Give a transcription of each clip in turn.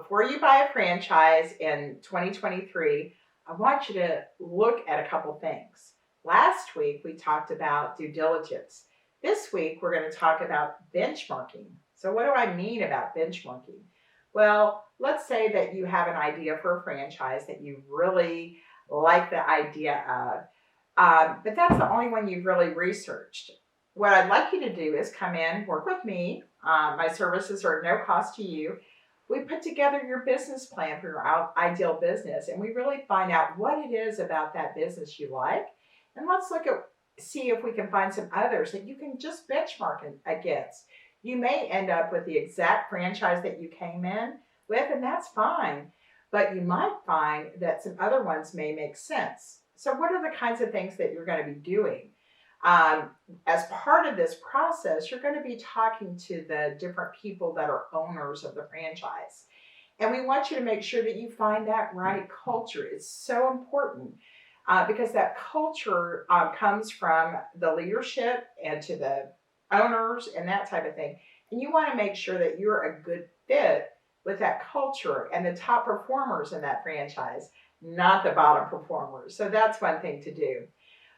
before you buy a franchise in 2023, I want you to look at a couple things. Last week, we talked about due diligence. This week, we're going to talk about benchmarking. So, what do I mean about benchmarking? Well, let's say that you have an idea for a franchise that you really like the idea of, but that's the only one you've really researched. What I'd like you to do is come in, work with me. My services are no cost to you. We put together your business plan for your ideal business, and we really find out what it is about that business you like. And let's see if we can find some others that you can just benchmark against. You may end up with the exact franchise that you came in with, and that's fine. But you might find that some other ones may make sense. So, what are the kinds of things that you're going to be doing? Um, as part of this process, you're going to be talking to the different people that are owners of the franchise. And we want you to make sure that you find that right culture. It's so important because that culture comes from the leadership and to the owners and that type of thing. And you want to make sure that you're a good fit with that culture and the top performers in that franchise, not the bottom performers. So that's one thing to do.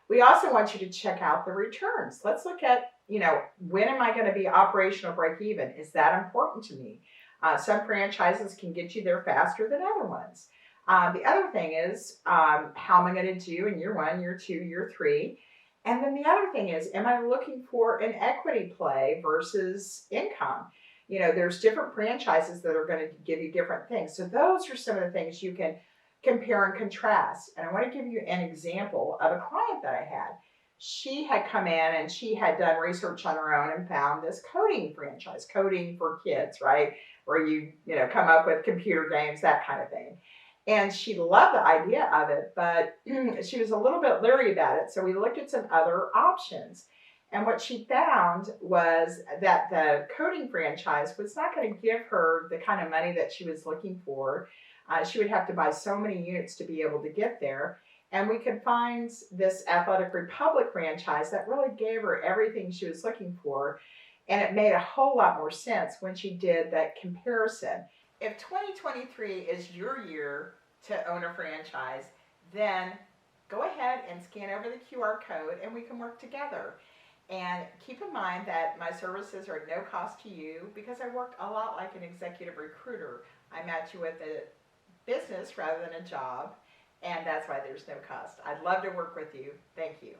We also want you to check out the returns. Let's look at, when am I going to be operational break even? Is that important to me? Some franchises can get you there faster than other ones. The other thing is, how am I going to do in year 1, year 2, year 3? And then the other thing is, am I looking for an equity play versus income? There's different franchises that are going to give you different things. So those are some of the things you can compare and contrast. And I want to give you an example of a client that I had. She had come in and she had done research on her own and found this coding franchise, coding for kids, right? Where you come up with computer games, that kind of thing. And she loved the idea of it, but she was a little bit leery about it. So we looked at some other options. And what she found was that the coding franchise was not going to give her the kind of money that she was looking for. She would have to buy so many units to be able to get there. And we could find this Athletic Republic franchise that really gave her everything she was looking for. And it made a whole lot more sense when she did that comparison. If 2023 is your year to own a franchise, then go ahead and scan over the QR code and we can work together. And keep in mind that my services are no cost to you because I work a lot like an executive recruiter. I match you with a business rather than a job, and that's why there's no cost. I'd love to work with you. Thank you.